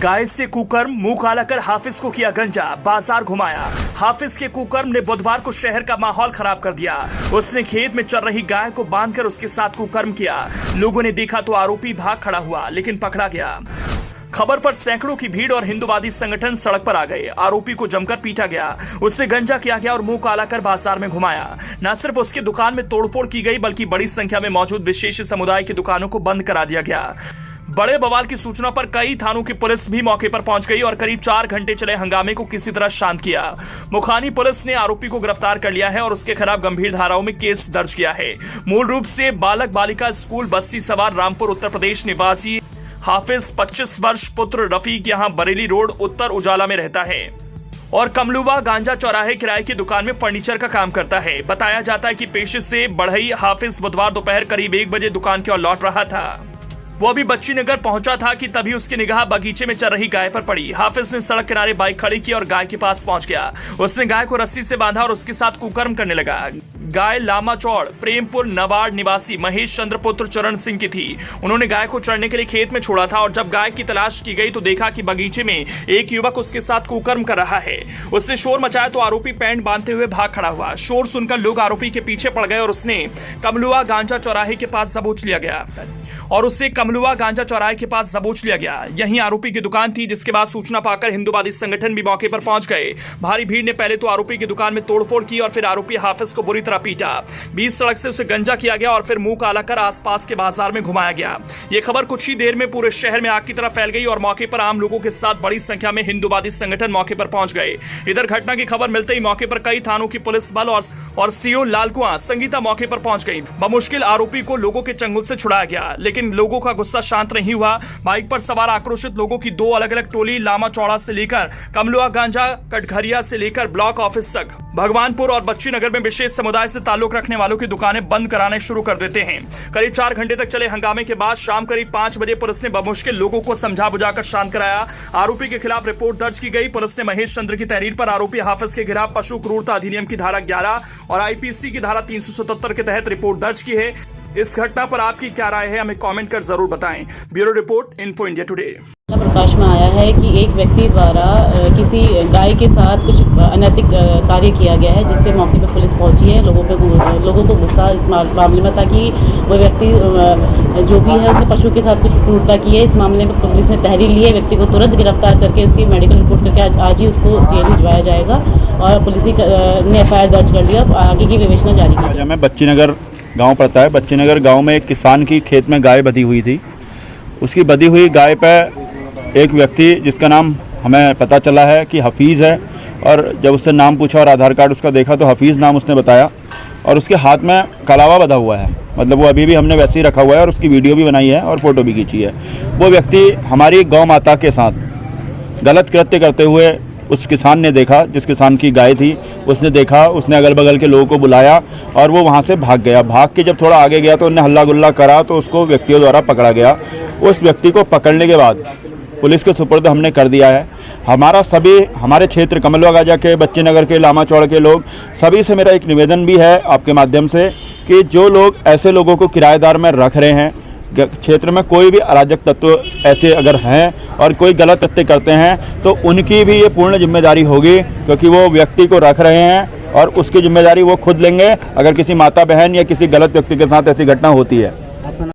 गाय से कुकर्म, मुंह काला कर हाफिज को किया गंजा, बाजार घुमाया। हाफिज के कुकर्म ने बुधवार को शहर का माहौल खराब कर दिया। उसने खेत में चल रही गाय को बांधकर उसके साथ कुकर्म किया। लोगों ने देखा तो आरोपी भाग खड़ा हुआ, लेकिन पकड़ा गया। खबर पर सैकड़ों की भीड़ और हिंदूवादी संगठन सड़क पर आ गए। आरोपी को जमकर पीटा गया, उससे गंजा किया गया और मुंह काला कर बाजार में घुमाया। न सिर्फ उसकी दुकान में तोड़फोड़ की गई, बल्कि बड़ी संख्या में मौजूद विशेष समुदाय की दुकानों को बंद करा दिया गया। बड़े बवाल की सूचना पर कई थानों की पुलिस भी मौके पर पहुंच गई और करीब 4 घंटे चले हंगामे को किसी तरह शांत किया। मुखानी पुलिस ने आरोपी को गिरफ्तार कर लिया है और उसके खिलाफ गंभीर धाराओं में केस दर्ज किया है। मूल रूप से बालक बालिका स्कूल बस्ती सवार रामपुर उत्तर प्रदेश निवासी हाफिज 25 वर्ष पुत्र रफीक यहां बरेली रोड उत्तर उजाला में रहता है और कमलुआ गांजा चौराहे किराए की दुकान में फर्नीचर का काम करता है। बताया जाता है कि पेशे से बढ़ई हाफिज बुधवार दोपहर करीब 1 बजे दुकान की ओर लौट रहा था। वो अभी बच्ची नगर पहुंचा था कि तभी उसकी निगाह बगीचे में चल रही गाय पर पड़ी। हाफिज ने सड़क किनारे बाइक खड़ी की और गाय के पास पहुंच गया। उसने गाय को रस्सी से बांधा और उसके साथ कुकर्म करने लगा। गाय लामा चौड़ प्रेमपुर नवाड़ निवासी महेश चंद्र पुत्र चरण सिंह की थी। उन्होंने गाय को चढ़ने के लिए खेत में छोड़ा था और जब गाय की तलाश की गई तो देखा कि बगीचे में एक युवक उसके साथ कुकर्म कर रहा है। उसने शोर मचाया तो आरोपी पैंट बांधते हुए भाग खड़ा हुआ। शोर सुनकर लोग आरोपी के पीछे पड़ गए और उसने कमलुआ गांजा चौराहे के पास दबोच लिया गया। यहीं आरोपी की दुकान थी, जिसके बाद सूचना पाकर हिंदूवादी संगठन भी मौके पर पहुंच गए। भारी भीड़ ने पहले तो आरोपी की दुकान में तोड़फोड़ की और फिर आरोपी हाफिज को बुरी तरह पीटा। बीच सड़क से उसे गंजा किया गया और फिर मुंह काला कर आसपास के बाजार में घुमाया गया। ये खबर कुछ ही देर में पूरे शहर में आग की तरह फैल गई और मौके पर आम लोगों के साथ बड़ी संख्या में हिंदूवादी संगठन मौके पर पहुंच गए। इधर घटना की खबर मिलते ही मौके पर कई थानों की पुलिस बल और सीओ लालकुआं संगीता मौके पर पहुंच गई। बमुश्किल आरोपी को लोगों के चंगुल से छुड़ाया गया, लेकिन लोगों का गुस्सा शांत नहीं हुआ। बाइक पर सवार आक्रोशित लोगों की 2 अलग-अलग टोली लामा चौड़ा से लेकर कमलुआ गांजा कटघरिया से लेकर ब्लॉक ऑफिस तक भगवानपुर और बच्ची नगर में विशेष समुदाय से ताल्लुक रखने वालों की दुकानें बंद कराने शुरू कर देते हैं। करीब 4 घंटे तक चले हंगामे के बाद शाम करीब 5 बजे पुलिस ने बमुश्किल लोगों को समझा बुझाकर शांत कराया। आरोपी के खिलाफ रिपोर्ट दर्ज की गई। पुलिस ने महेश चंद्र की तहरीर पर आरोपी हाफिज के खिलाफ पशु क्रूरता अधिनियम की धारा 11 और आईपीसी की धारा 377 के तहत रिपोर्ट दर्ज की है। इस घटना पर आपकी क्या राय है, हमें कमेंट कर जरूर बताएं। Bureau report, info India today. प्रकाश में आया है कि एक व्यक्ति द्वारा किसी गाय के साथ कुछ अनैतिक कार्य किया गया है, जिस पे मौके पर पुलिस पहुंची है। लोगों को गुस्सा इस मामले में था कि वो व्यक्ति जो भी है उसने पशु के साथ कुछ क्रूरता की है। इस मामले में पुलिस ने तहरीर ली है। व्यक्ति को तुरंत गिरफ्तार करके उसकी मेडिकल रिपोर्ट करके आज ही उसको जेल भिजवाया जाएगा और पुलिस ने FIR दर्ज कर लिया। आगे की विवेचना जारी की। हमें बच्ची नगर गाँव पड़ता है। बच्ची नगर गाँव में एक किसान की खेत में गाय बंधी हुई थी। उसकी बंधी हुई गाय पर एक व्यक्ति, जिसका नाम हमें पता चला है कि हफीज़ है, और जब उससे नाम पूछा और आधार कार्ड उसका देखा तो हफीज़ नाम उसने बताया और उसके हाथ में कलावा बंधा हुआ है। मतलब वो अभी भी हमने वैसे ही रखा हुआ है और उसकी वीडियो भी बनाई है और फ़ोटो भी खींची है। वो व्यक्ति हमारी गौ माता के साथ गलत कृत्य करते हुए उस किसान ने देखा, जिस किसान की गाय थी उसने देखा, उसने अगल बगल के लोगों को बुलाया और वो वहाँ से भाग गया। भाग के जब थोड़ा आगे गया तो उन्हें हल्ला गुल्ला करा तो उसको व्यक्तियों द्वारा पकड़ा गया। उस व्यक्ति को पकड़ने के बाद पुलिस के सुपुर्द हमने कर दिया है। हमारे क्षेत्र कमलुआ गांजा के, बच्ची नगर के, लामा चौड़ के लोग सभी से मेरा एक निवेदन भी है आपके माध्यम से कि जो लोग ऐसे लोगों को किराएदार में रख रहे हैं, क्षेत्र में कोई भी अराजक तत्व ऐसे अगर हैं और कोई गलत कृत्य करते हैं तो उनकी भी ये पूर्ण जिम्मेदारी होगी, क्योंकि वो व्यक्ति को रख रहे हैं और उसकी जिम्मेदारी वो खुद लेंगे अगर किसी माता बहन या किसी गलत व्यक्ति के साथ ऐसी घटना होती है।